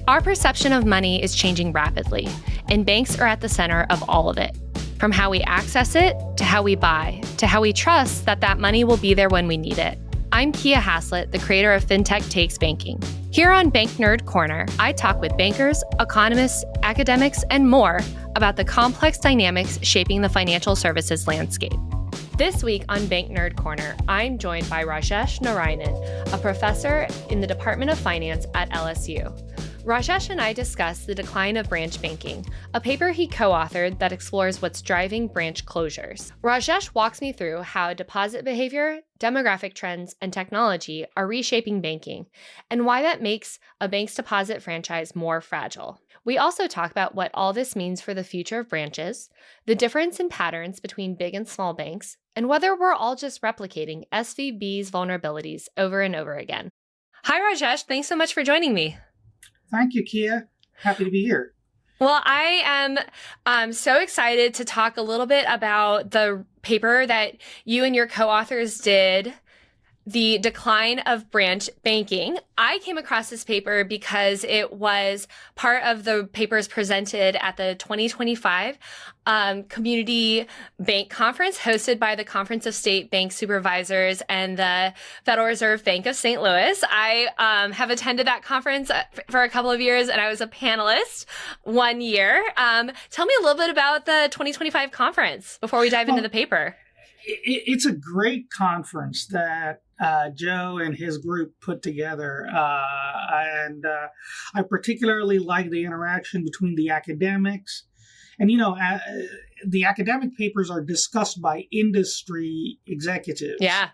Our perception of money is changing rapidly, and banks are at the center of all of it. From how we access it, to how we buy, to how we trust that that money will be there when we need it. I'm Kiah Haslett, the creator of FinTech Takes Banking. Here on Bank Nerd Corner, I talk with bankers, economists, academics, and more about the complex dynamics shaping the financial services landscape. This week on Bank Nerd Corner, I'm joined by Rajesh Narayanan, a professor in the Department of Finance at LSU. Rajesh and I discuss the decline of branch banking, a paper he co-authored that explores what's driving branch closures. Rajesh walks me through how deposit behavior, demographic trends, and technology are reshaping banking, and why that makes a bank's deposit franchise more fragile. We also talk about what all this means for the future of branches, the difference in patterns between big and small banks, and whether we're all just replicating SVB's vulnerabilities over and over again. Hi, Rajesh. Thanks so much for joining me. Thank you, Kiah. Happy to be here. Well, I am so excited to talk a little bit about the paper that you and your co-authors did, The Decline of Branch Banking. I came across this paper because it was part of the papers presented at the 2025 Community Bank Conference hosted by the Conference of State Bank Supervisors and the Federal Reserve Bank of St. Louis. I have attended that conference for a couple of years, and I was a panelist one year. Tell me a little bit about the 2025 conference before we dive into the paper. It's a great conference that Joe and his group put together. And I particularly like the interaction between the academics. And, the academic papers are discussed by industry executives. Yeah.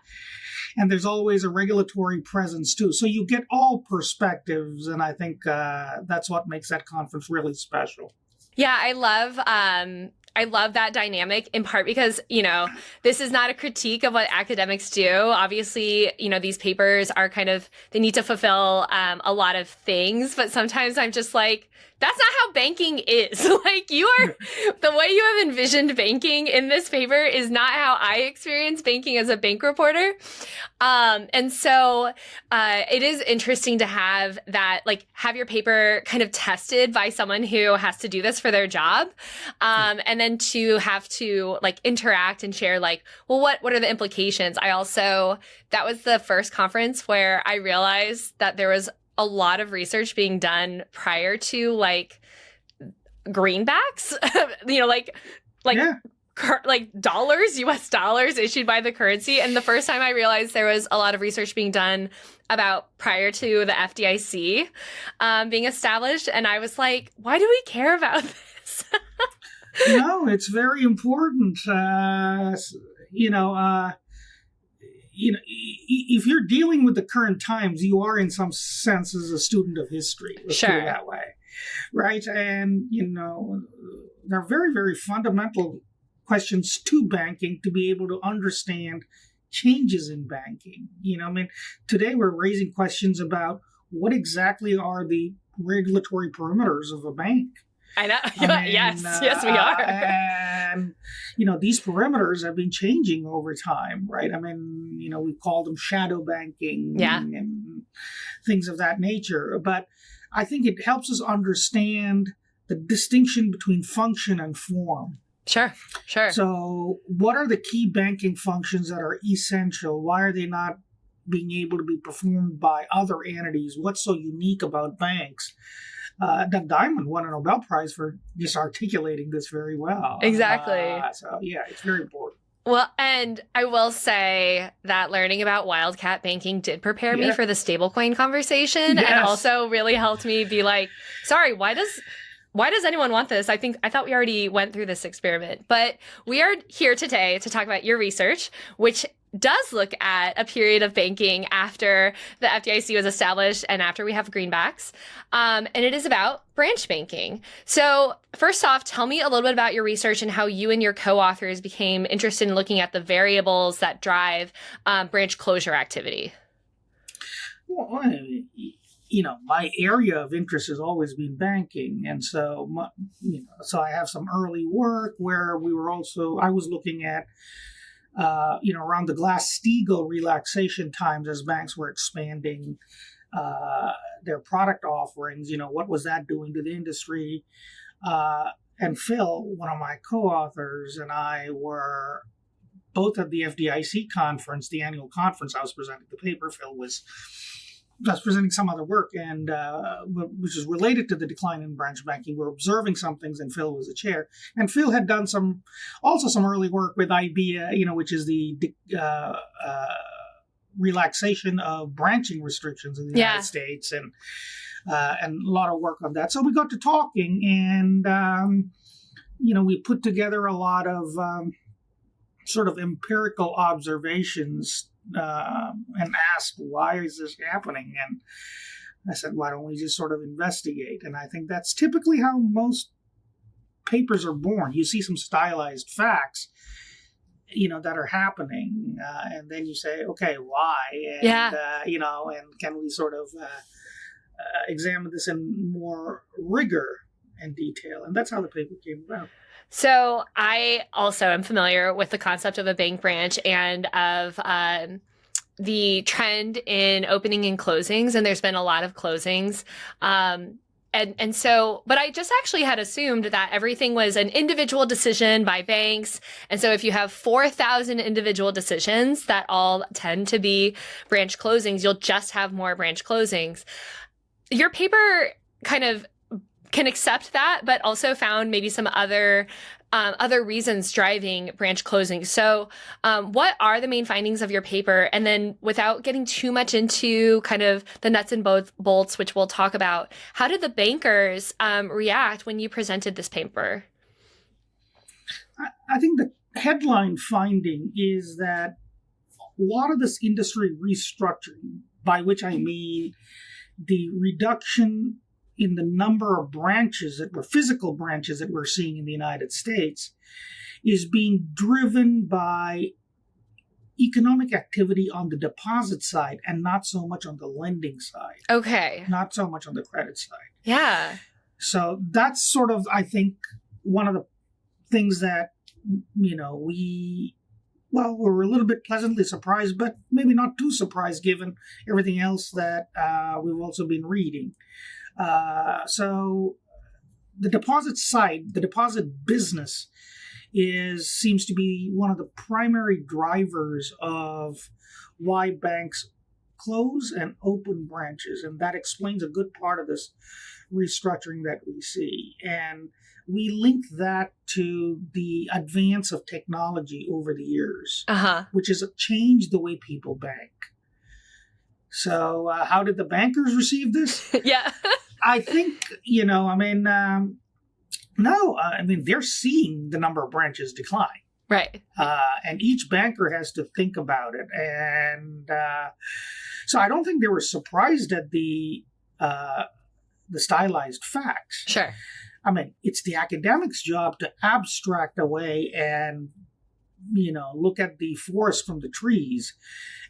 And there's always a regulatory presence, too. So you get all perspectives. And I think that's what makes that conference really special. Yeah, I love that dynamic, in part because, this is not a critique of what academics do. Obviously, these papers are they need to fulfill a lot of things, but sometimes I'm just like, that's not how banking is. The way you have envisioned banking in this paper is not how I experience banking as a bank reporter. And so it is interesting to have that, have your paper kind of tested by someone who has to do this for their job. And then to have to interact and share what are the implications? That was the first conference where I realized that there was a lot of research being done prior to greenbacks, dollars, US dollars issued by the currency. And the first time I realized there was a lot of research being done about prior to the FDIC being established. And I was like, why do we care about this? No, it's very important. If you're dealing with the current times, you are in some senses a student of history. Let's put it that way, right? And there are very, very fundamental questions to banking to be able to understand changes in banking. Today we're raising questions about what exactly are the regulatory perimeters of a bank. I know. Yes, we are. And, these perimeters have been changing over time, right? We've called them shadow banking and things of that nature. But I think it helps us understand the distinction between function and form. Sure. So what are the key banking functions that are essential? Why are they not being able to be performed by other entities? What's so unique about banks? Doug Diamond won a Nobel Prize for just articulating this very well. Exactly. It's very important. Well, and I will say that learning about wildcat banking did prepare me for the stablecoin conversation, and also really helped me be like, sorry, why does anyone want this? I thought we already went through this experiment. But we are here today to talk about your research, which does look at a period of banking after the FDIC was established and after we have greenbacks. And it is about branch banking. So first off, tell me a little bit about your research and how you and your co-authors became interested in looking at the variables that drive branch closure activity. Well, my area of interest has always been banking. And so, so I have some early work where I was looking at around the Glass-Steagall relaxation times as banks were expanding their product offerings. What was that doing to the industry? And Phil, one of my co-authors, and I were both at the FDIC conference, the annual conference. I was presenting the paper. Phil was presenting some other work, and which is related to the decline in branch banking. We're observing some things, and Phil was the chair. And Phil had done some early work with IBEA, which is the relaxation of branching restrictions in the United States, and a lot of work on that. So we got to talking, and we put together a lot of sort of empirical observations, and asked, why is this happening? And I said, why don't we just sort of investigate? And I think that's typically how most papers are born. You see some stylized facts, that are happening, and then you say, okay, why? And, and can we sort of examine this in more rigor and detail? And that's how the paper came about. So I also am familiar with the concept of a bank branch and of the trend in opening and closings, and there's been a lot of closings. And so, but I just actually had assumed that everything was an individual decision by banks. And so if you have 4,000 individual decisions that all tend to be branch closings, you'll just have more branch closings. Your paper kind of can accept that, but also found maybe some other reasons driving branch closings. So what are the main findings of your paper? And then without getting too much into kind of the nuts and bolts, which we'll talk about, how did the bankers react when you presented this paper? I think the headline finding is that a lot of this industry restructuring, by which I mean the reduction in the number of physical branches that we're seeing in the United States, is being driven by economic activity on the deposit side and not so much on the lending side. Okay. Not so much on the credit side. Yeah. So that's sort of, I think, one of the things that, we're a little bit pleasantly surprised, but maybe not too surprised given everything else that we've also been reading. So the deposit side, the deposit business, seems to be one of the primary drivers of why banks close and open branches, and that explains a good part of this restructuring that we see. And we link that to the advance of technology over the years, which has changed the way people bank. So how did the bankers receive this? Yeah. I think, they're seeing the number of branches decline. Right. And each banker has to think about it. And so I don't think they were surprised at the stylized facts. Sure. It's the academic's job to abstract away and, look at the forest from the trees.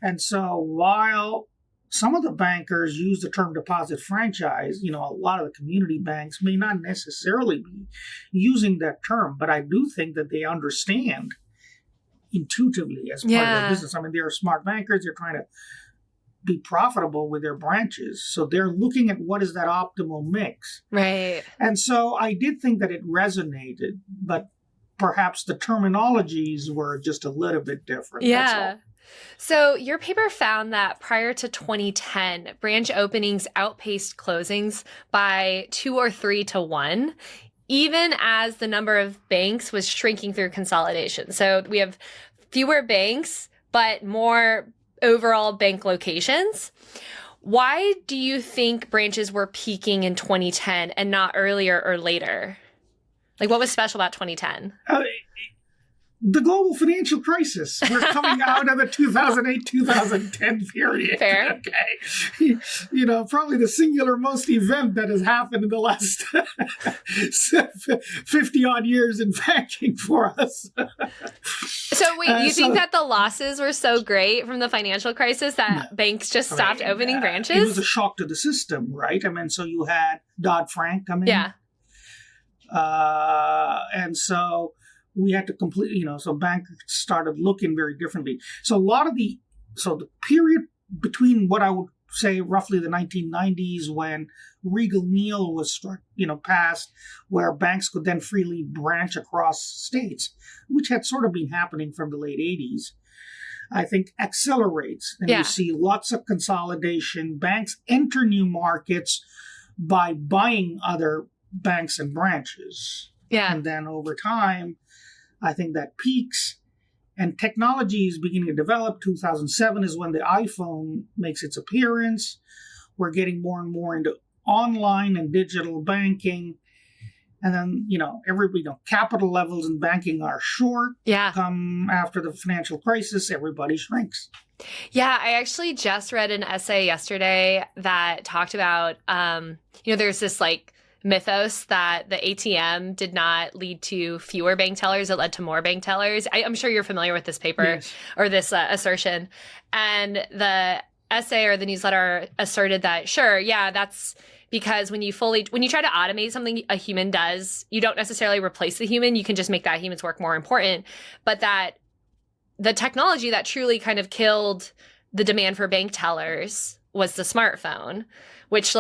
And so while some of the bankers use the term deposit franchise, a lot of the community banks may not necessarily be using that term, but I do think that they understand intuitively as part of their business. They're smart bankers. They're trying to be profitable with their branches. So they're looking at what is that optimal mix. Right. And so I did think that it resonated, but perhaps the terminologies were just a little bit different. Yeah. That's all. So your paper found that prior to 2010, branch openings outpaced closings by 2 or 3 to 1, even as the number of banks was shrinking through consolidation. So we have fewer banks, but more overall bank locations. Why do you think branches were peaking in 2010 and not earlier or later? Like, what was special about 2010? The global financial crisis. We're coming out of the 2008-2010 period. Fair. Okay. Probably the singular most event that has happened in the last 50-odd years in banking for us. So wait, you think that the losses were so great from the financial crisis that banks just stopped opening branches? It was a shock to the system, right? So you had Dodd-Frank come in. Yeah. And so we had to so bankers started looking very differently. So the period between what I would say, roughly the 1990s when Regal Neal was passed, where banks could then freely branch across states, which had sort of been happening from the late 80s, I think accelerates. And you see lots of consolidation. Banks enter new markets by buying other banks and branches. Yeah. And then over time, I think that peaks. And technology is beginning to develop. 2007 is when the iPhone makes its appearance. We're getting more and more into online and digital banking. And then, capital levels in banking are short. Yeah. Come after the financial crisis, everybody shrinks. Yeah, I actually just read an essay yesterday that talked about, there's this mythos that the ATM did not lead to fewer bank tellers, it led to more bank tellers. I'm sure you're familiar with this paper. Yes. Or this assertion. And the essay or the newsletter asserted that, sure, yeah, that's because when you try to automate something a human does, you don't necessarily replace the human, you can just make that human's work more important. But that the technology that truly kind of killed the demand for bank tellers was the smartphone, which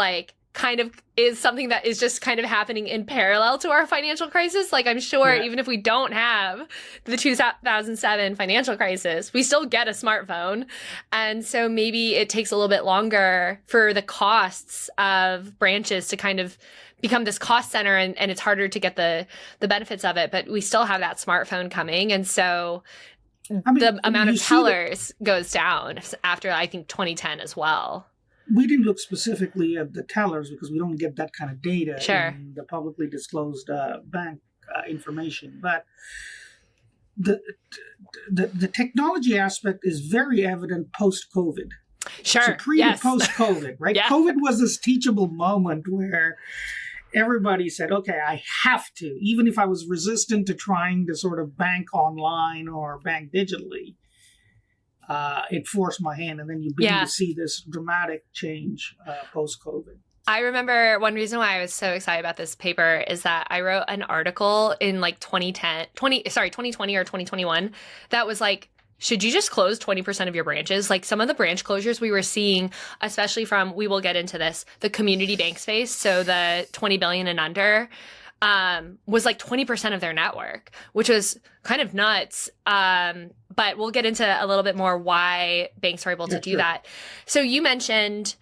kind of is something that is just kind of happening in parallel to our financial crisis. I'm sure even if we don't have the 2007 financial crisis, we still get a smartphone. And so maybe it takes a little bit longer for the costs of branches to kind of become this cost center, and it's harder to get the benefits of it. But we still have that smartphone coming. And so the amount of tellers goes down after, I think, 2010 as well. We didn't look specifically at the tellers because we don't get that kind of data in the publicly disclosed bank information. But the technology aspect is very evident post-COVID. Sure. So pre and post-COVID, right? Yeah. COVID was this teachable moment where everybody said, okay, I have to, even if I was resistant to trying to sort of bank online or bank digitally. It forced my hand, and then you begin to see this dramatic change post-COVID. I remember one reason why I was so excited about this paper is that I wrote an article in 2020 or 2021 that was should you just close 20% of your branches? Some of the branch closures we were seeing, especially from, we will get into this, the community bank space, so the 20 billion and under, was 20% of their network, which was kind of nuts. But we'll get into a little bit more why banks are able to do that. So you mentioned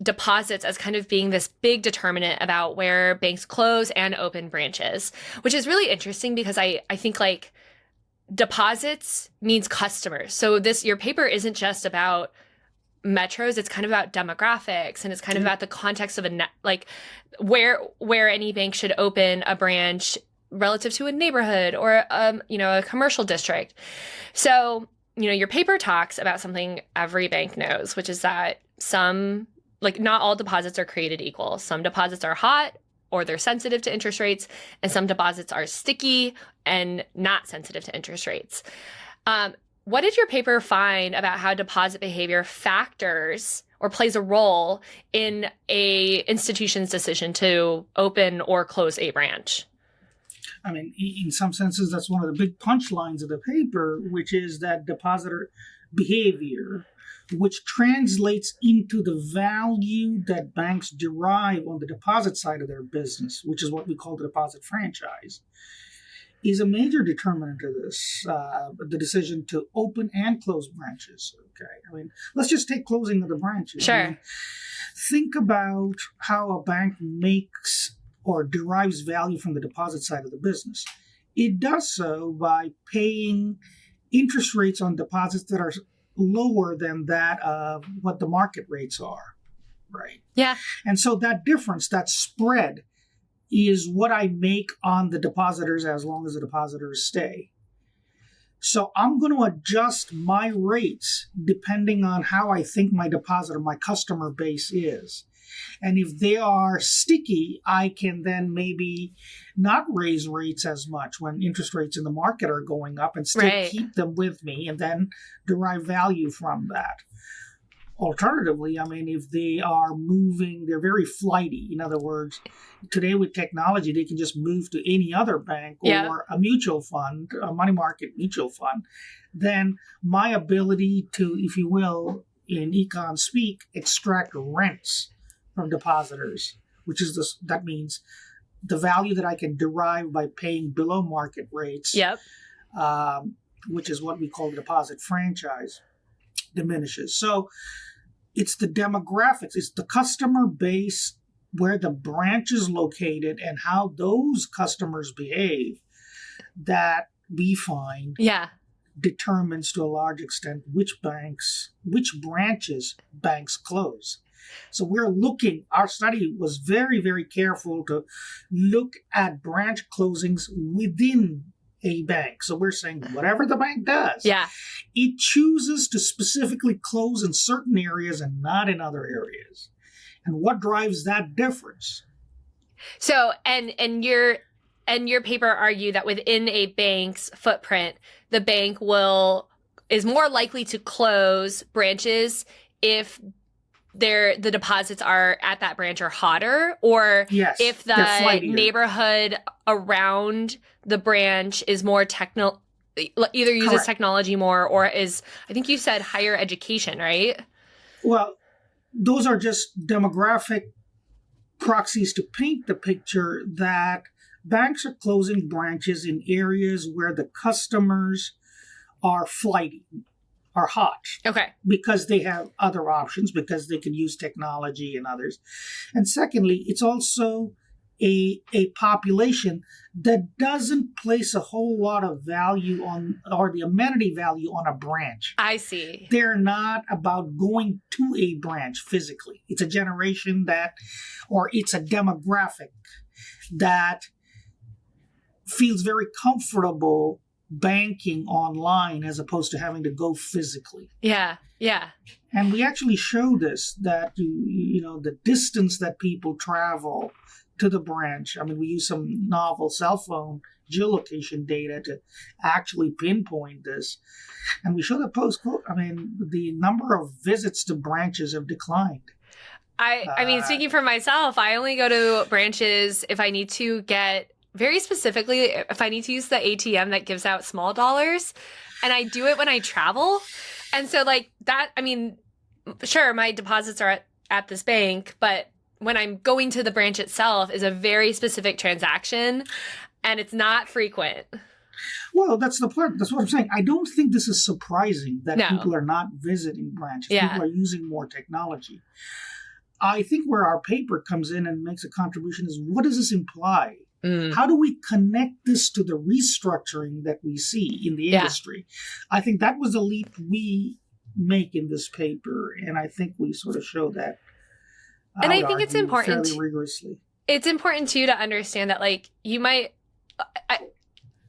deposits as kind of being this big determinant about where banks close and open branches, which is really interesting because I think deposits means customers. So your paper isn't just about metros, it's kind of about demographics, and it's kind of about the context of where any bank should open a branch relative to a neighborhood or a commercial district. So your paper talks about something every bank knows, which is that not all deposits are created equal. Some deposits are hot or they're sensitive to interest rates, and some deposits are sticky and not sensitive to interest rates. What did your paper find about how deposit behavior factors or plays a role in a institution's decision to open or close a branch? In some senses, that's one of the big punchlines of the paper, which is that depositor behavior, which translates into the value that banks derive on the deposit side of their business, which is what we call the deposit franchise, is a major determinant of this, the decision to open and close branches. Okay, let's just take closing of the branches. Sure. Think about how a bank makes or derives value from the deposit side of the business. It does so by paying interest rates on deposits that are lower than that of what the market rates are, right? Yeah. And so that difference, that spread, is what I make on the depositors as long as the depositors stay. So I'm going to adjust my rates depending on how I think my depositor, my customer base is. And if they are sticky, I can then maybe not raise rates as much when interest rates in the market are going up and still keep them with me and then derive value from that. Alternatively, if they are moving, they're very flighty. In other words, today with technology, they can just move to any other bank or a mutual fund, a money market mutual fund. Then my ability to, if you will, in econ speak, extract rents from depositors, that means the value that I can derive by paying below market rates. Yep. Which is what we call the deposit franchise, diminishes. So it's the demographics, it's the customer base, where the branch is located and how those customers behave that we find determines to a large extent which branches banks close. So our study was very, very careful to look at branch closings within a bank. So we're saying whatever the bank does, it chooses to specifically close in certain areas and not in other areas. And what drives that difference? So, and your paper argued that within a bank's footprint, the bank is more likely to close branches if the deposits are at that branch are hotter, or if the neighborhood around the branch is more either uses technology more, or is, I think you said, higher education, right? Well, those are just demographic proxies to paint the picture that banks are closing branches in areas where the customers are flighty, are hot. Okay. Because they have other options, because they can use technology and others. And secondly, it's also a population that doesn't place a whole lot of value on, or the amenity value on, a branch. I see. They're not about going to a branch physically. It's a generation it's a demographic that feels very comfortable banking online as opposed to having to go physically. Yeah. And we actually show this, that the distance that people travel to the branch. I mean, we use some novel cell phone geolocation data to actually pinpoint this. And we show that the number of visits to branches have declined. I mean, speaking for myself, I only go to branches if I need to get, very specifically, if I need to use the ATM that gives out small dollars, and I do it when I travel. And so sure, my deposits are at this bank, but when I'm going to the branch itself is a very specific transaction, and it's not frequent. Well, that's the part. That's what I'm saying. I don't think this is surprising that people are not visiting branches. Yeah. People are using more technology. I think where our paper comes in and makes a contribution is, what does this imply? How do we connect this to the restructuring that we see in the industry? I think that was the leap we make in this paper, and I think we sort of show that. And I think it's important fairly rigorously. It's important too to understand that, you might.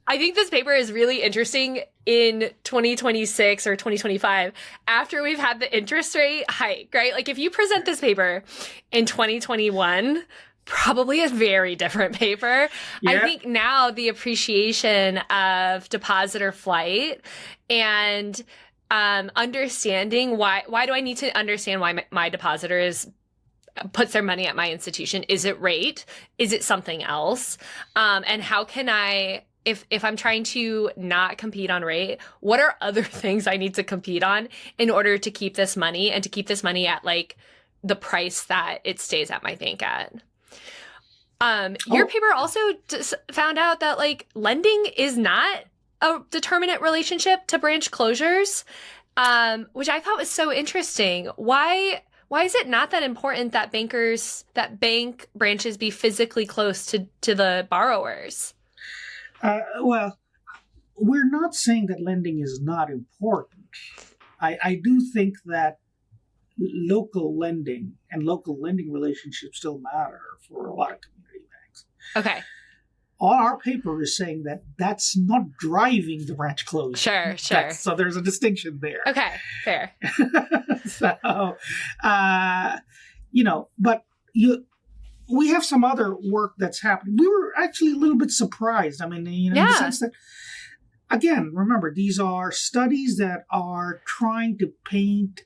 I think this paper is really interesting in 2026 or 2025 after we've had the interest rate hike, right? Like, if you present this paper in 2021. Probably a very different paper. Yeah. I think now the appreciation of depositor flight and understanding why do I need to understand why my depositors puts their money at my institution? Is it rate? Is it something else? And how can I, if I'm trying to not compete on rate, what are other things I need to compete on in order to keep this money, and to keep this money at the price that it stays at my bank at? Your paper also found out that lending is not a determinate relationship to branch closures, which I thought was so interesting. Why is it not that important that bank branches be physically close to the borrowers? Well, we're not saying that lending is not important. I do think that local lending and local lending relationships still matter for a lot of community banks. Okay. All our paper is saying that that's not driving the branch closure. Sure. So there's a distinction there. Okay, fair. We have some other work that's happening. We were actually a little bit surprised. I mean, in the sense that, again, remember, these are studies that are trying to paint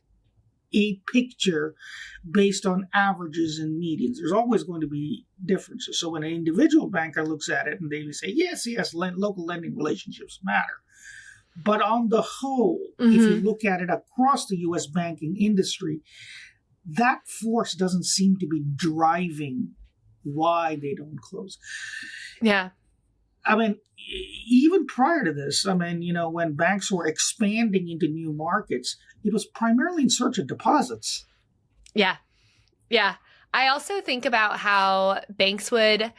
a picture based on averages and medians. There's always going to be differences. So when an individual banker looks at it and they say, yes, local lending relationships matter. But on the whole, if you look at it across the U.S. banking industry, that force doesn't seem to be driving why they don't close. Yeah. I mean, even prior to this, when banks were expanding into new markets, it was primarily in search of deposits. Yeah. Yeah. I also think about how banks would,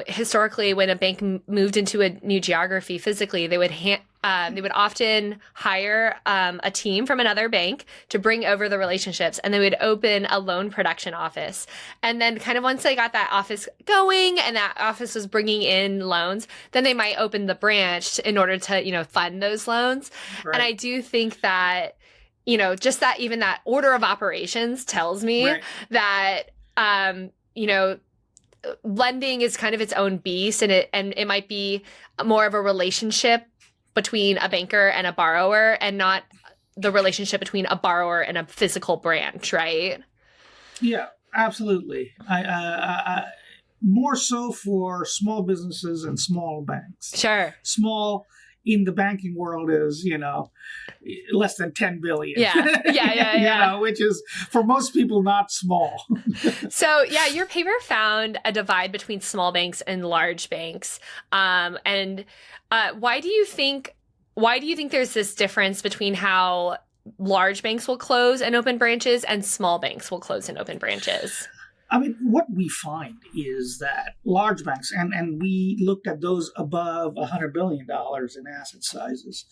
historically, when a bank moved into a new geography physically, they would often hire a team from another bank to bring over the relationships, and they would open a loan production office. And then kind of once they got that office going and that office was bringing in loans, then they might open the branch in order to, fund those loans. Right. And I do think that, just that even that order of operations tells me that, lending is kind of its own beast, and it might be more of a relationship between a banker and a borrower, and not the relationship between a borrower and a physical branch, right? Yeah, absolutely. I more so for small businesses and small banks. Sure. Small in the banking world is, less than 10 billion. Yeah. Which is for most people not small. So, your paper found a divide between small banks and large banks. And why do you think there's this difference between how large banks will close and open branches and small banks will close and open branches? What we find is that large banks, and we looked at those above $100 billion in asset sizes,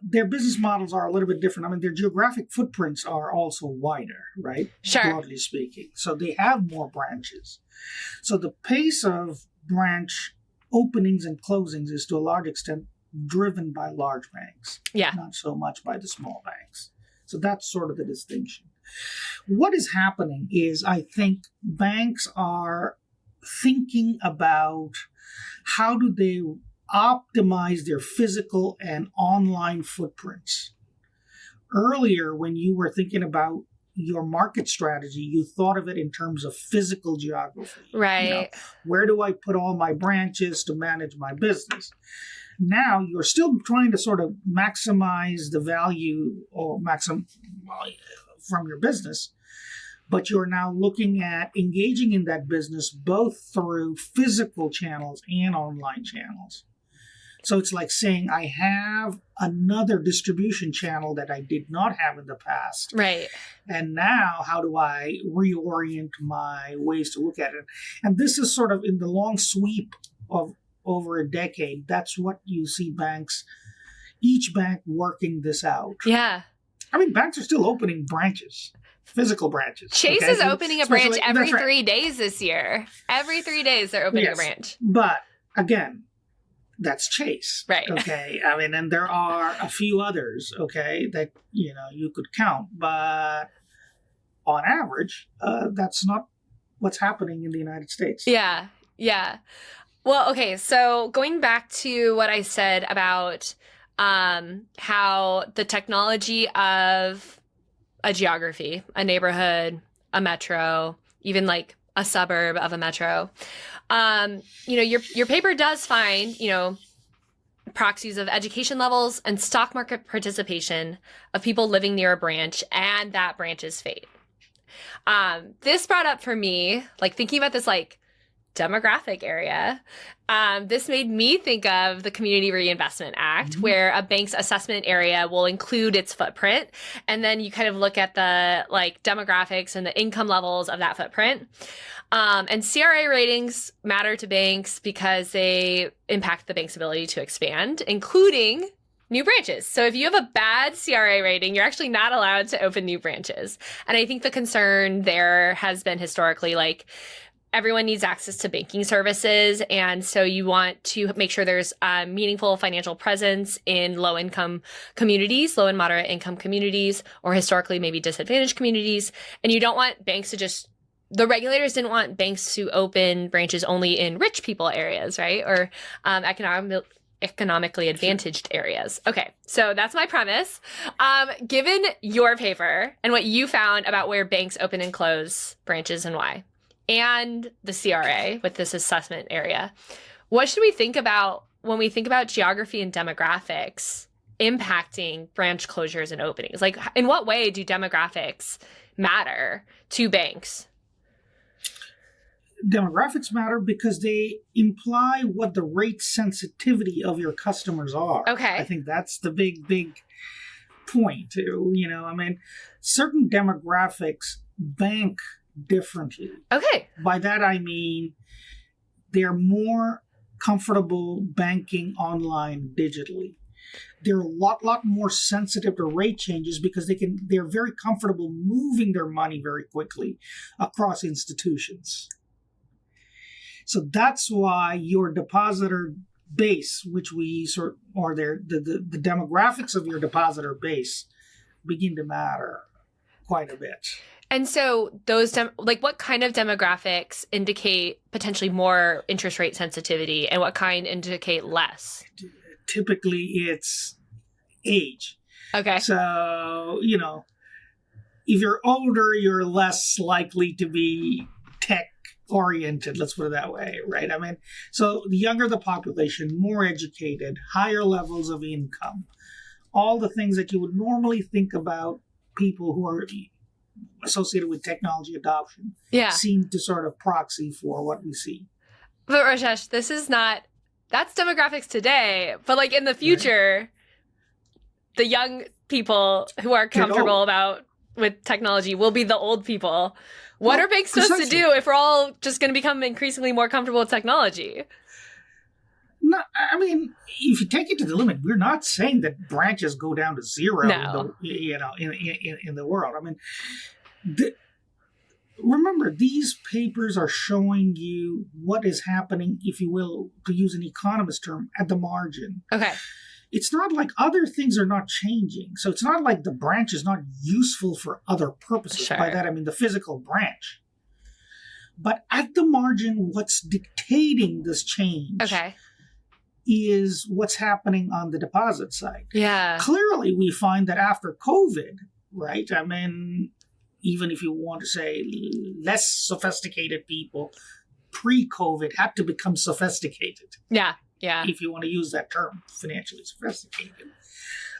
their business models are a little bit different. Their geographic footprints are also wider, right? Sure. Broadly speaking. So they have more branches. So the pace of branch openings and closings is to a large extent driven by large banks, not so much by the small banks. So that's sort of the distinction. What is happening is I think banks are thinking about how do they optimize their physical and online footprints. Earlier, when you were thinking about your market strategy, you thought of it in terms of physical geography. Right. Where do I put all my branches to manage my business? Now you're still trying to sort of maximize the value or from your business, but you're now looking at engaging in that business both through physical channels and online channels. So it's like saying I have another distribution channel that I did not have in the past. Right. And now how do I reorient my ways to look at it? And this is sort of in the long sweep of over a decade. That's what you see each bank working this out. Yeah. Banks are still opening branches, physical branches. Chase is opening a branch every 3 days this year. Every 3 days they're opening a branch. But again, that's Chase. Right. Okay. And there are a few others, okay, that, you could count. But on average, that's not what's happening in the United States. Yeah. Yeah. Well, okay. So going back to what I said about how the technology of a geography, a neighborhood, a metro, even like a suburb of a metro, your paper does find, proxies of education levels and stock market participation of people living near a branch and that branch's fate. This brought up for me, thinking about this, demographic area. This made me think of the Community Reinvestment Act, where a bank's assessment area will include its footprint. And then you kind of look at the demographics and the income levels of that footprint. And CRA ratings matter to banks because they impact the bank's ability to expand, including new branches. So if you have a bad CRA rating, you're actually not allowed to open new branches. And I think the concern there has been historically everyone needs access to banking services. And so you want to make sure there's meaningful financial presence in low and moderate income communities, or historically maybe disadvantaged communities. And you don't want banks to the regulators didn't want banks to open branches only in rich people areas, right? Or economically advantaged areas. Okay, so that's my premise. Given your paper and what you found about where banks open and close branches and why, and the CRA with this assessment area, What should we think about when we think about geography and demographics impacting branch closures and openings? Like, in what way do demographics matter to banks? Demographics matter because they imply what the rate sensitivity of your customers are. Okay. I think that's the big point. Certain demographics bank differently. Okay. By that I mean they're more comfortable banking online digitally. They're a lot more sensitive to rate changes because they're very comfortable moving their money very quickly across institutions. So that's why your depositor base, which we the demographics of your depositor base begin to matter quite a bit. And so those, what kind of demographics indicate potentially more interest rate sensitivity and what kind indicate less? Typically, it's age. Okay. So, if you're older, you're less likely to be tech-oriented, let's put it that way, right? So the younger the population, more educated, higher levels of income, all the things that you would normally think about people who are associated with technology adoption seem to sort of proxy for what we see. But Rajesh, that's demographics today, but in the future, the young people who are comfortable with technology will be the old people. What are banks supposed to do if we're all just going to become increasingly more comfortable with technology? No, if you take it to the limit, we're not saying that branches go down to zero in the world. Remember, these papers are showing you what is happening, if you will, to use an economist term, at the margin. Okay. It's not like other things are not changing. So it's not like the branch is not useful for other purposes. Sure. By that, I mean the physical branch. But at the margin, what's dictating this change is what's happening on the deposit side. Yeah. Clearly, we find that after COVID, right? Even if you want to say less sophisticated people pre-COVID had to become sophisticated. Yeah. If you want to use that term, financially sophisticated.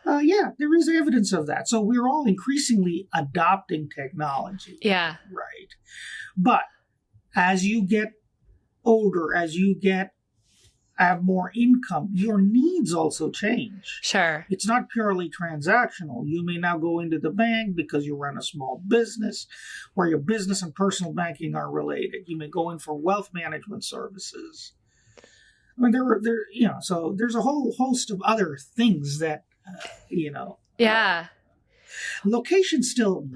There is evidence of that. So we're all increasingly adopting technology. Yeah. Right. But as you get older, as you have more income, your needs also change. Sure. It's not purely transactional. You may now go into the bank because you run a small business where your business and personal banking are related. You may go in for wealth management services. So there's a whole host of other things that, location still,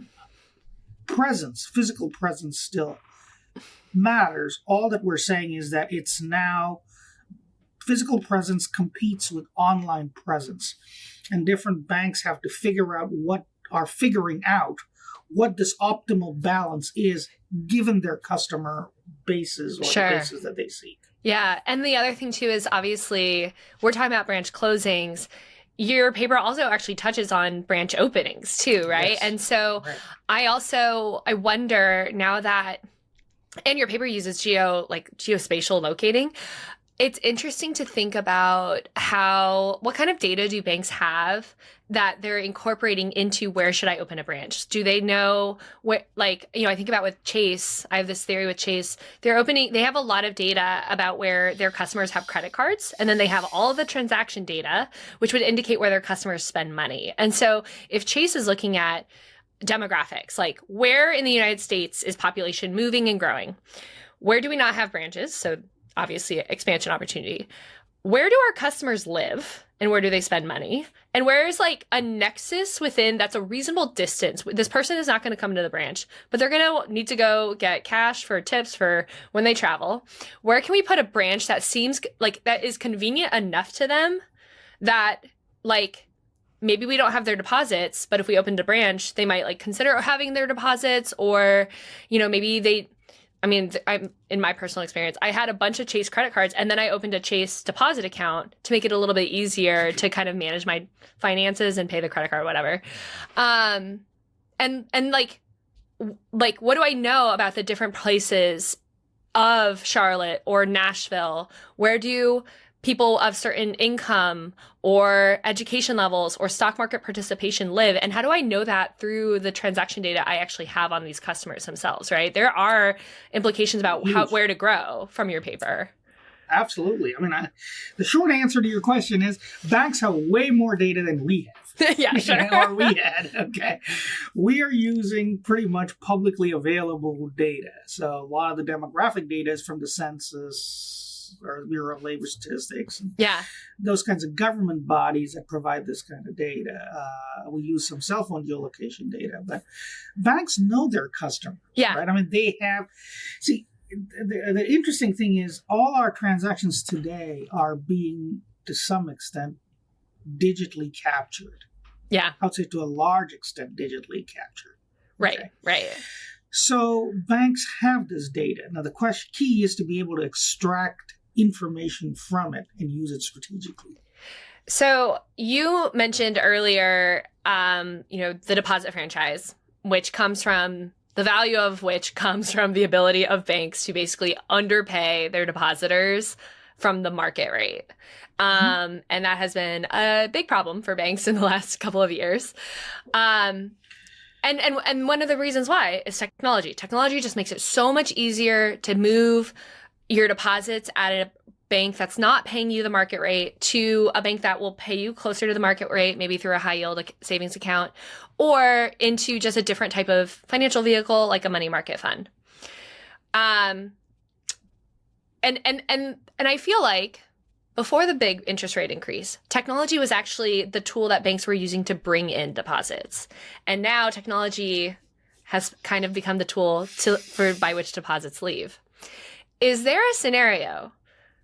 physical presence still matters. All that we're saying is that it's now physical presence competes with online presence, and different banks have to figuring out what this optimal balance is given their customer bases or the bases that they seek. Yeah. And the other thing too is obviously we're talking about branch closings. Your paper also actually touches on branch openings too, right? Yes. And so I wonder now that, and your paper uses geospatial locating. It's interesting to think about what kind of data do banks have that they're incorporating into where should I open a branch? Do they know what, I think about with Chase, I have this theory with Chase, they have a lot of data about where their customers have credit cards, and then they have all of the transaction data, which would indicate where their customers spend money. And so if Chase is looking at demographics, like where in the United States is population moving and growing? Where do we not have branches? So obviously expansion opportunity. Where do our customers live and where do they spend money? And where is a nexus within that's a reasonable distance? This person is not going to come to the branch, but they're going to need to go get cash for tips for when they travel. Where can we put a branch that seems that is convenient enough to them that maybe we don't have their deposits, but if we opened a branch, they might consider having their deposits, or, maybe I'm in my personal experience, I had a bunch of Chase credit cards and then I opened a Chase deposit account to make it a little bit easier to kind of manage my finances and pay the credit card or whatever. What do I know about the different places of Charlotte or Nashville? Where do people of certain income or education levels or stock market participation live? And how do I know that through the transaction data I actually have on these customers themselves, right? There are implications about where to grow from your paper. Absolutely. I mean, the short answer to your question is banks have way more data than we have. Yeah, sure. Or we had. Okay. We are using pretty much publicly available data. So a lot of the demographic data is from the census or Bureau of Labor Statistics. And those kinds of government bodies that provide this kind of data. We use some cell phone geolocation data, but banks know their customers. Yeah. Right? I mean, they have, the interesting thing is all our transactions today are being, to some extent, digitally captured. Yeah. I would say to a large extent, digitally captured. Right, okay? right. So banks have this data. Now, the key is to be able to extract information from it and use it strategically. So you mentioned earlier, the deposit franchise, which comes from the value of which comes from the ability of banks to basically underpay their depositors from the market rate. And that has been a big problem for banks in the last couple of years. And one of the reasons why is technology. Technology just makes it so much easier to move your deposits at a bank that's not paying you the market rate to a bank that will pay you closer to the market rate, maybe through a high yield savings account, or into just a different type of financial vehicle like a money market fund. And I feel like before the big interest rate increase, technology was actually the tool that banks were using to bring in deposits. And now technology has kind of become the tool by which deposits leave. Is there a scenario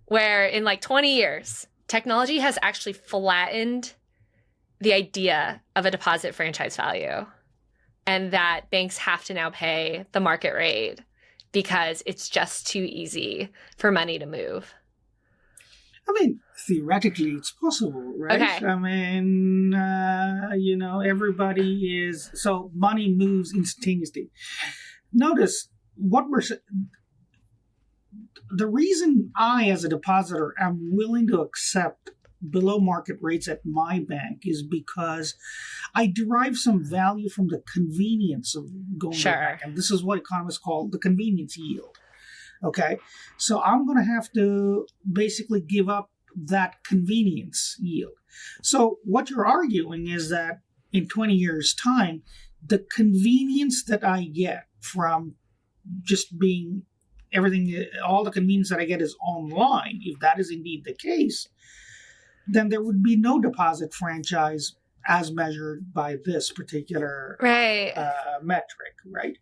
where in like 20 years, technology has actually flattened the idea of a deposit franchise value and that banks have to now pay the market rate because it's just too easy for money to move? I mean, theoretically, it's possible, right? Okay. I mean, everybody is, so money moves instantaneously. Notice the reason I, as a depositor, am willing to accept below market rates at my bank is because I derive some value from the convenience of going to the bank. And this is what economists call the convenience yield. Okay, so I'm going to have to basically give up that convenience yield. So what you're arguing is that in 20 years' time, the convenience that I get from just being all the convenience that I get is online, if that is indeed the case, then there would be no deposit franchise as measured by this particular metric, right?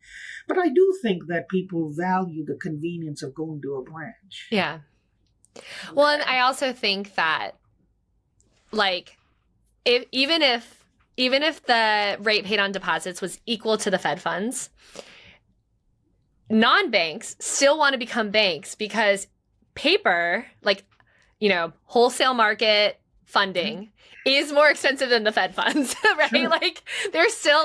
But I do think that people value the convenience of going to a branch. Yeah. Well, and I also think that, like, even if the rate paid on deposits was equal to the Fed funds, non-banks still want to become banks because paper, like, wholesale market funding is more expensive than the Fed funds, right? Sure. Like, they're still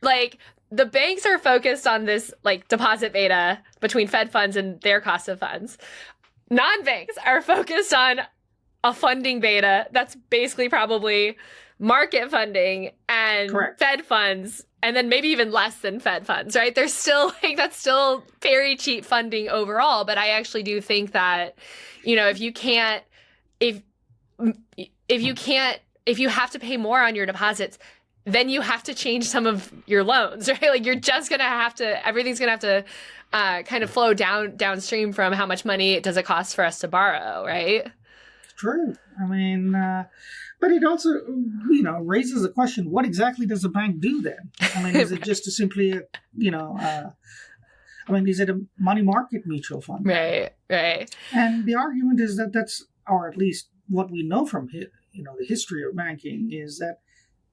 like the banks are focused on this like deposit beta between Fed funds and their cost of funds. Non-banks are focused on a funding beta that's basically probably market funding and Correct. Fed funds, and then maybe even less than Fed funds, right? There's still that's still very cheap funding overall. But I actually do think that, if you have to pay more on your deposits, then you have to change some of your loans, right? Like you're just going to have to, everything's going to have to kind of flow downstream from how much money does it cost for us to borrow, right? True. I mean, but it also, raises the question, what exactly does the bank do then? I mean, is it just simply, is it a money market mutual fund? Right. And the argument is that that's, or at least what we know from the history of banking is that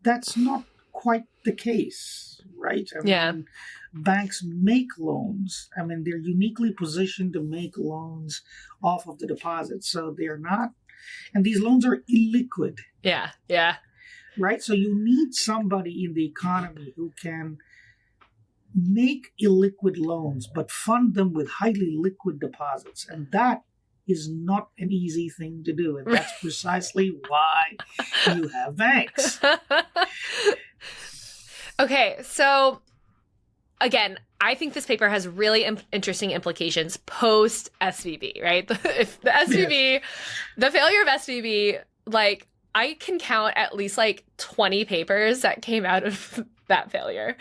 that's not quite the case, right? I mean, banks make loans. I mean, they're uniquely positioned to make loans off of the deposits. So they're not, and these loans are illiquid. Yeah. Right? So you need somebody in the economy who can make illiquid loans, but fund them with highly liquid deposits. And that is not an easy thing to do. And that's precisely why you have banks. Okay, so again, I think this paper has really interesting implications post SVB, right? If the SVB, yes. The failure of SVB, like I can count at least like 20 papers that came out of that failure.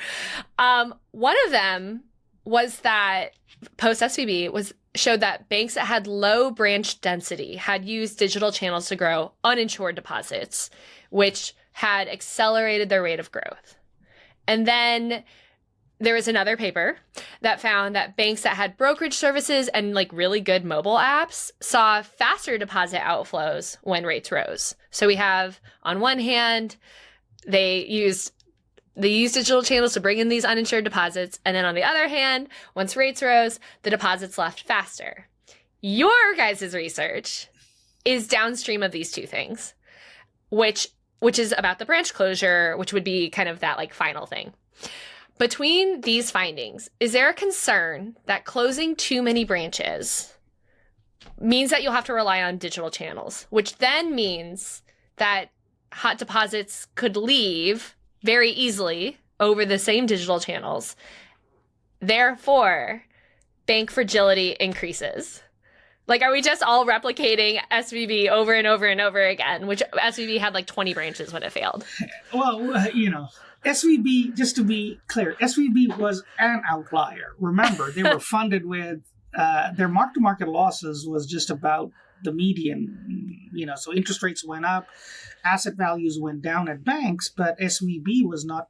One of them was that post SVB showed that banks that had low branch density had used digital channels to grow uninsured deposits, which had accelerated their rate of growth. And then there was another paper that found that banks that had brokerage services and like really good mobile apps saw faster deposit outflows when rates rose. So we have, on one hand, they used digital channels to bring in these uninsured deposits. And then on the other hand, once rates rose, the deposits left faster. Your guys' research is downstream of these two things, which is about the branch closure, which would be kind of that like final thing. Between these findings, is there a concern that closing too many branches means that you'll have to rely on digital channels, which then means that hot deposits could leave very easily over the same digital channels? Therefore, bank fragility increases. Like, are we just all replicating SVB over and over and over again, which SVB had like 20 branches when it failed? Well, SVB, just to be clear, SVB was an outlier. Remember, they were funded with their mark-to-market losses was just about the median, so interest rates went up, asset values went down at banks, but SVB was not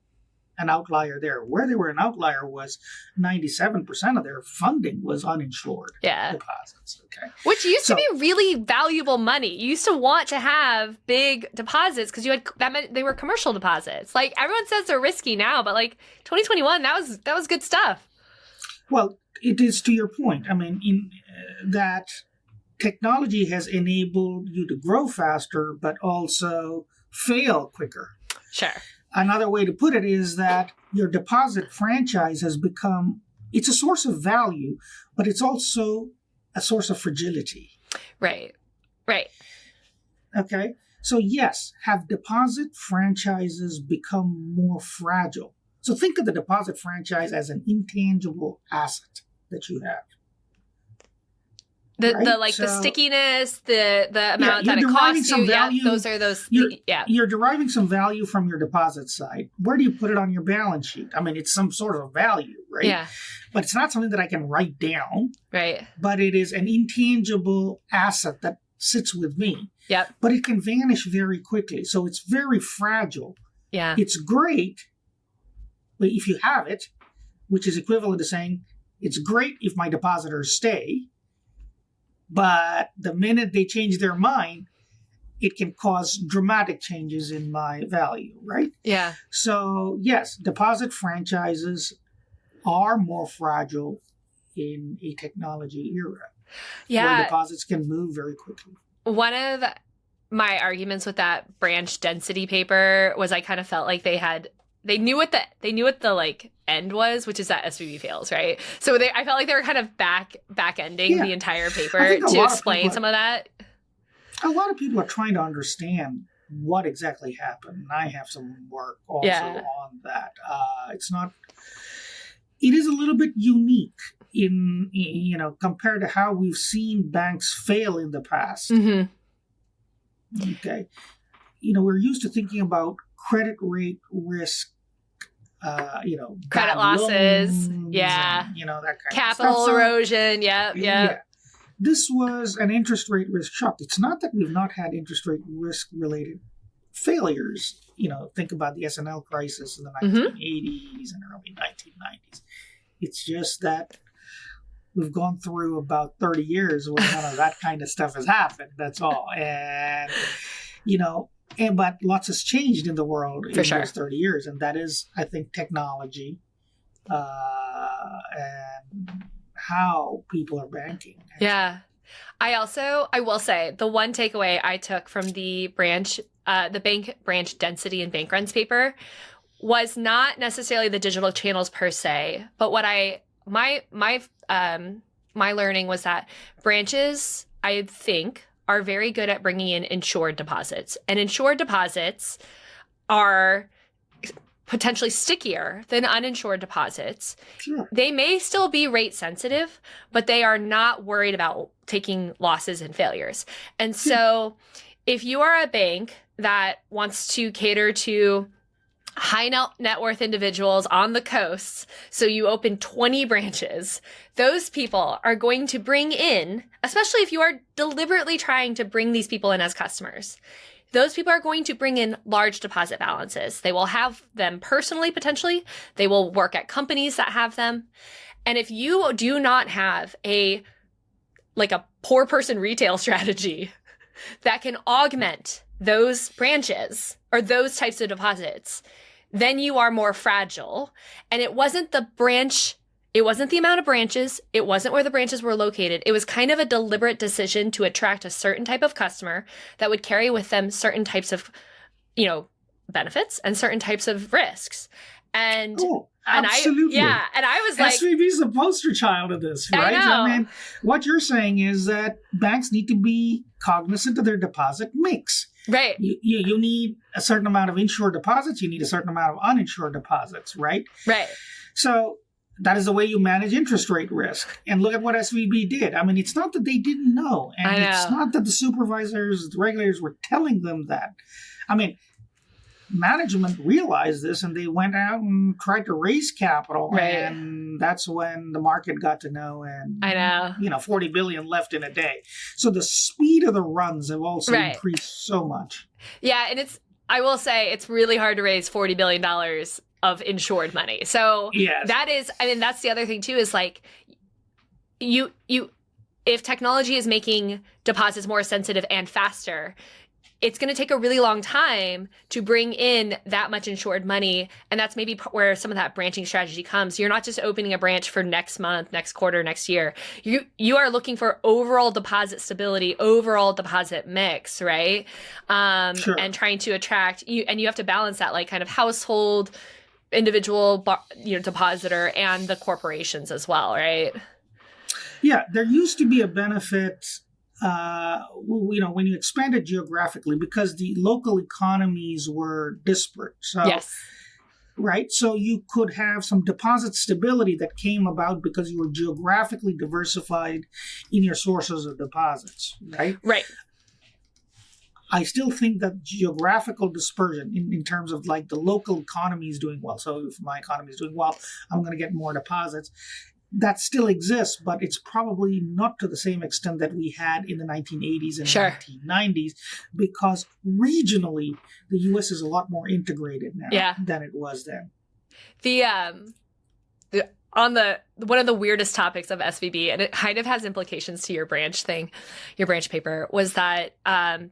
an outlier there. Where they were an outlier was 97% of their funding was uninsured deposits. Okay, which used to be really valuable money. You used to want to have big deposits because that meant they were commercial deposits. Like everyone says they're risky now, but like 2021, that was good stuff. Well, it is to your point. I mean, in that technology has enabled you to grow faster, but also fail quicker. Sure. Another way to put it is that your deposit franchise has become, it's a source of value, but it's also a source of fragility. Right. Okay. So yes, have deposit franchises become more fragile? So think of the deposit franchise as an intangible asset that you have. The stickiness, the amount that it costs you. You're deriving some value from your deposit side. Where do you put it on your balance sheet? I mean, it's some sort of value, right? Yeah. But it's not something that I can write down. Right. But it is an intangible asset that sits with me. Yep. But it can vanish very quickly. So it's very fragile. Yeah. It's great if you have it, which is equivalent to saying it's great if my depositors stay. But the minute they change their mind, it can cause dramatic changes in my value, right? Yeah. So, yes, deposit franchises are more fragile in a technology era. Yeah. Where deposits can move very quickly. One of my arguments with that branch density paper was I kind of felt like they knew what the like end was, which is that SVB fails, right? So I felt like they were kind of back-ending the entire paper to explain some of that. A lot of people are trying to understand what exactly happened. And I have some work also on that. It is a little bit unique in compared to how we've seen banks fail in the past. Mm-hmm. Okay. We're used to thinking about credit rate risk, credit losses, and, that kind of capital stuff. Erosion, yeah. This was an interest rate risk shock. It's not that we've not had interest rate risk related failures. Think about the S&L crisis in the 1980s and early 1990s. It's just that we've gone through about 30 years where none of that kind of stuff has happened. That's all. And, but lots has changed in the world in those 30 years. And that is, I think, technology and how people are banking. Actually. Yeah. I will say the one takeaway I took from the bank branch density and bank runs paper was not necessarily the digital channels per se, but what my learning was that branches, I think, are very good at bringing in insured deposits. And insured deposits are potentially stickier than uninsured deposits. Sure. They may still be rate sensitive, but they are not worried about taking losses and failures. And so if you are a bank that wants to cater to high net worth individuals on the coasts, so you open 20 branches, those people are going to bring in, especially if you are deliberately trying to bring these people in as customers, those people are going to bring in large deposit balances. They will have them personally, potentially. They will work at companies that have them. And if you do not have a poor person retail strategy that can augment those branches or those types of deposits, then you are more fragile. And it wasn't the branch, it wasn't the amount of branches, it wasn't where the branches were located. It was kind of a deliberate decision to attract a certain type of customer that would carry with them certain types of, benefits and certain types of risks. And absolutely. And I was like, SVB is the poster child of this, right? I mean, what you're saying is that banks need to be cognizant of their deposit mix. Right. You need a certain amount of insured deposits. You need a certain amount of uninsured deposits, right? Right. So that is the way you manage interest rate risk. And look at what SVB did. I mean, it's not that they didn't know. And it's not that the supervisors, the regulators were telling them that. I mean, management realized this and they went out and tried to raise capital. Right. And that's when the market got to know. And, I know. 40 billion left in a day. So the speed of the runs have also increased so much. Yeah. And I will say it's really hard to raise $40 billion of insured money. So that's the other thing too, is like if technology is making deposits more sensitive and faster, it's going to take a really long time to bring in that much insured money. And that's maybe where some of that branching strategy comes. You're not just opening a branch for next month, next quarter, next year. You are looking for overall deposit stability, overall deposit mix, right? Sure. And trying to attract you. And you have to balance that, like kind of household, individual, depositor, and the corporations as well, right? Yeah, there used to be a benefit when you expanded geographically, because the local economies were disparate. So, yes. Right. So you could have some deposit stability that came about because you were geographically diversified in your sources of deposits. Right. Right. I still think that geographical dispersion in terms of like the local economy is doing well. So if my economy is doing well, I'm going to get more deposits. That still exists, but it's probably not to the same extent that we had in the 1980s and 1990s, because regionally, the U.S. is a lot more integrated now than it was then. One of the weirdest topics of SVB, and it kind of has implications to your branch paper, was that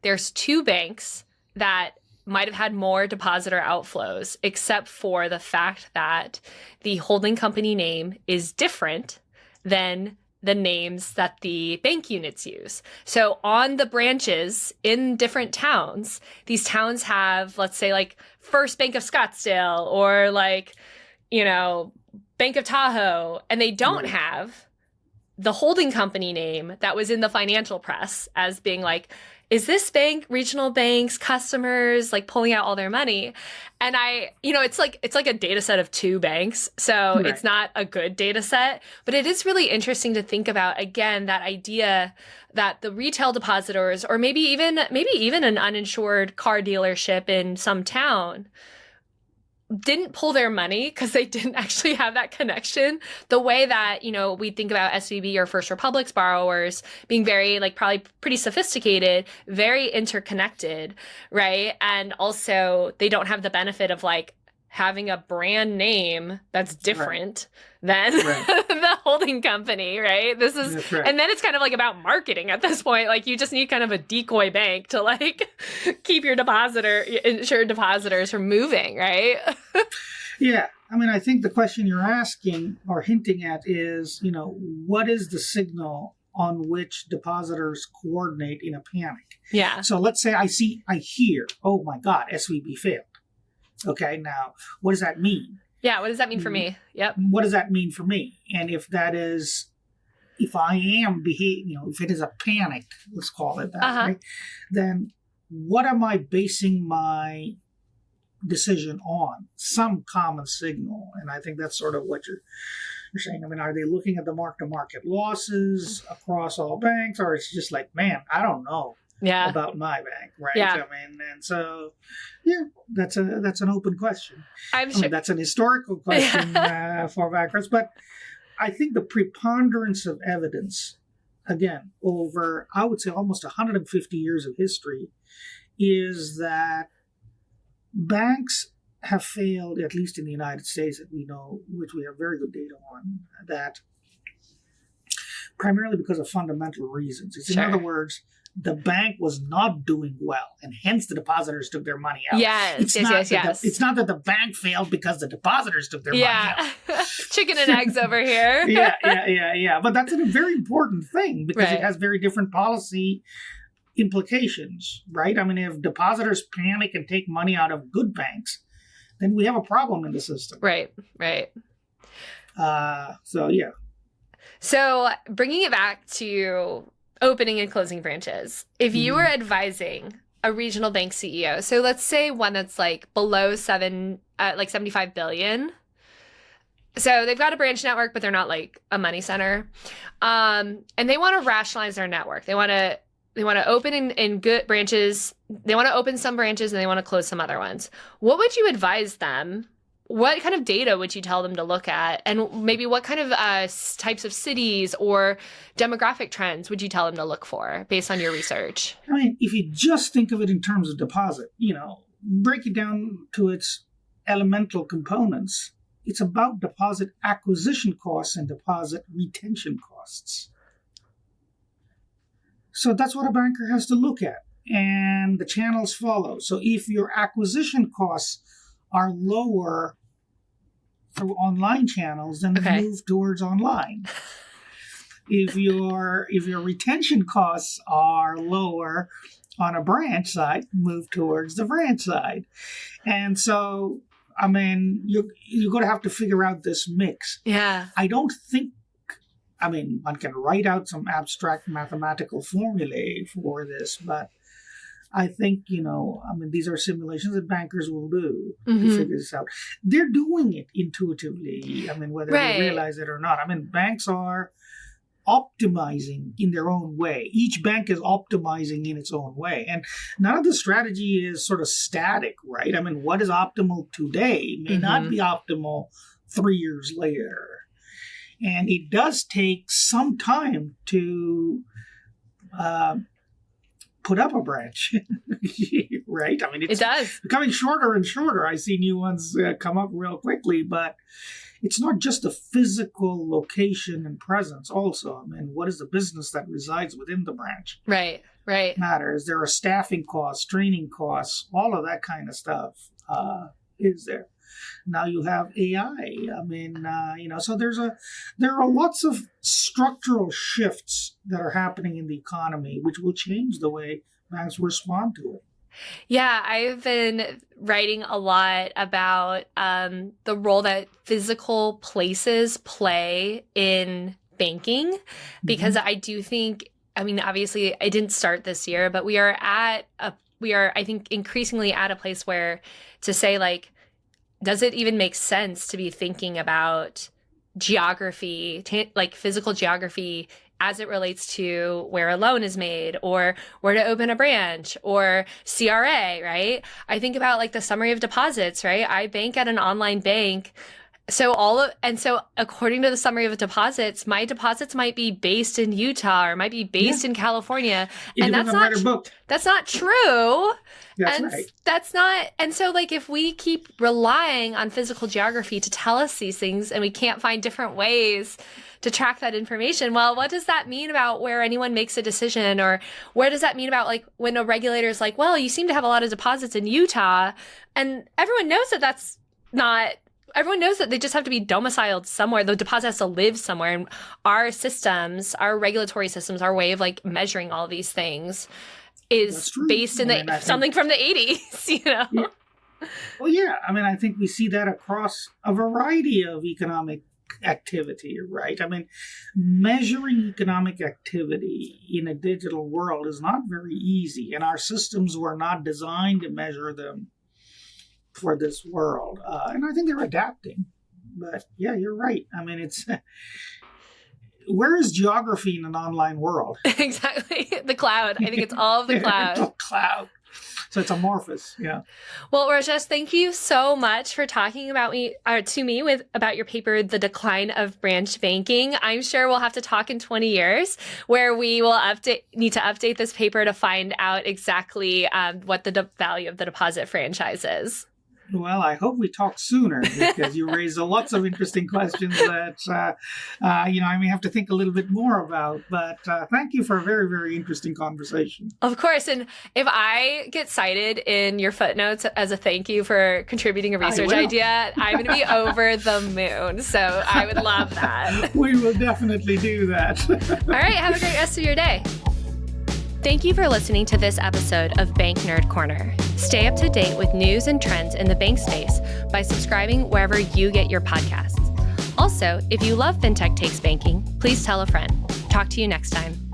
there's two banks that might have had more depositor outflows, except for the fact that the holding company name is different than the names that the bank units use. So on the branches in different towns, these towns have, let's say, like First Bank of Scottsdale or Bank of Tahoe, and they don't have the holding company name that was in the financial press as being like, is this bank, regional banks, customers, like pulling out all their money? And it's like a data set of two banks. So It's not a good data set, but it is really interesting to think about, again, that idea that the retail depositors, or maybe even an uninsured car dealership in some town, didn't pull their money because they didn't actually have that connection. The way that, we think about SVB or First Republic's borrowers being very, probably pretty sophisticated, very interconnected, right? And also they don't have the benefit of having a brand name that's different than the holding company, right? This is, and then it's kind of about marketing at this point. You just need kind of a decoy bank to keep your insured depositors from moving, right? Yeah. I mean, I think the question you're asking or hinting at is, what is the signal on which depositors coordinate in a panic? Yeah. So let's say I hear, oh my God, SVB failed. Okay, now, what does that mean? Yeah, what does that mean for me? Yep. What does that mean for me? And if I am behaving, if it is a panic, let's call it that, right? Then what am I basing my decision on? Some common signal. And I think that's sort of what you're saying. I mean, are they looking at the mark-to-market losses across all banks? Or it's just like, man, I don't know about my bank, right? Yeah. I mean, and so, that's an open question. I mean, that's an historical question for backwards, but I think the preponderance of evidence, again, over, I would say, almost 150 years of history, is that banks have failed, at least in the United States, that we know, which we have very good data on, that primarily because of fundamental reasons. In other words, the bank was not doing well, and hence the depositors took their money out. Yes. It's not that the bank failed because the depositors took their money out. Chicken and eggs over here. Yeah. But that's a very important thing because it has very different policy implications, right? I mean, if depositors panic and take money out of good banks, then we have a problem in the system. Right. So bringing it back to opening and closing branches. If you were advising a regional bank CEO, so let's say one that's like below 75 billion. So they've got a branch network, but they're not like a money center. And they want to rationalize their network. They want to open in good branches. They want to open some branches and they want to close some other ones. What would you advise them? What kind of data would you tell them to look at? And maybe what kind of types of cities or demographic trends would you tell them to look for based on your research? I mean, if you just think of it in terms of deposit, break it down to its elemental components. It's about deposit acquisition costs and deposit retention costs. So that's what a banker has to look at. And the channels follow. So if your acquisition costs are lower through online channels, then move towards online. If your retention costs are lower on a branch side, move towards the branch side. And so, I mean, you're going to have to figure out this mix. Yeah. I don't think, one can write out some abstract mathematical formulae for this, but I think, these are simulations that bankers will do to figure this out. They're doing it intuitively, whether they realize it or not. Banks are optimizing in their own way. Each bank is optimizing in its own way. And none of the strategy is sort of static, right? What is optimal today may not be optimal 3 years later. And it does take some time to put up a branch, right? It does. Becoming shorter and shorter. I see new ones come up real quickly, but it's not just the physical location and presence also. What is the business that resides within the branch? Right. Matters. There are staffing costs, training costs, all of that kind of stuff is there. Now you have AI. So there are lots of structural shifts that are happening in the economy, which will change the way banks respond to it. Yeah, I've been writing a lot about the role that physical places play in banking, because I do think, obviously I didn't start this year, but we are, I think, increasingly at a place where to say, like, does it even make sense to be thinking about geography, like physical geography, as it relates to where a loan is made or where to open a branch or CRA, right? I think about like the summary of deposits, right? I bank at an online bank. So according to the summary of deposits, my deposits might be based in Utah or might be based in California. And that's not true. That's right. And so like if we keep relying on physical geography to tell us these things and we can't find different ways to track that information, well, what does that mean about where anyone makes a decision? Or where does that mean about like when a regulator is like, well, you seem to have a lot of deposits in Utah, and everyone knows that that's not. Everyone knows that they just have to be domiciled somewhere. The deposit has to live somewhere. And our systems, our regulatory systems, our way of like measuring all these things is based in something from the 80s, Yeah. Well, yeah. I mean, I think we see that across a variety of economic activity, right? I mean, measuring economic activity in a digital world is not very easy, and our systems were not designed to measure them for this world. And I think they're adapting. But yeah, you're right. I mean, it's where is geography in an online world? Exactly. The cloud. I think it's all of the cloud. The cloud. So it's amorphous, yeah. Well, Rajesh, thank you so much for talking about about your paper, The Decline of Branch Banking. I'm sure we'll have to talk in 20 years where we will need to update this paper to find out exactly what the value of the deposit franchise is. Well, I hope we talk sooner because you raised lots of interesting questions that, I may have to think a little bit more about. But thank you for a very, very interesting conversation. Of course. And if I get cited in your footnotes as a thank you for contributing a research idea, I'm going to be over the moon. So I would love that. We will definitely do that. All right. Have a great rest of your day. Thank you for listening to this episode of Bank Nerd Corner. Stay up to date with news and trends in the bank space by subscribing wherever you get your podcasts. Also, if you love FinTech Takes Banking, please tell a friend. Talk to you next time.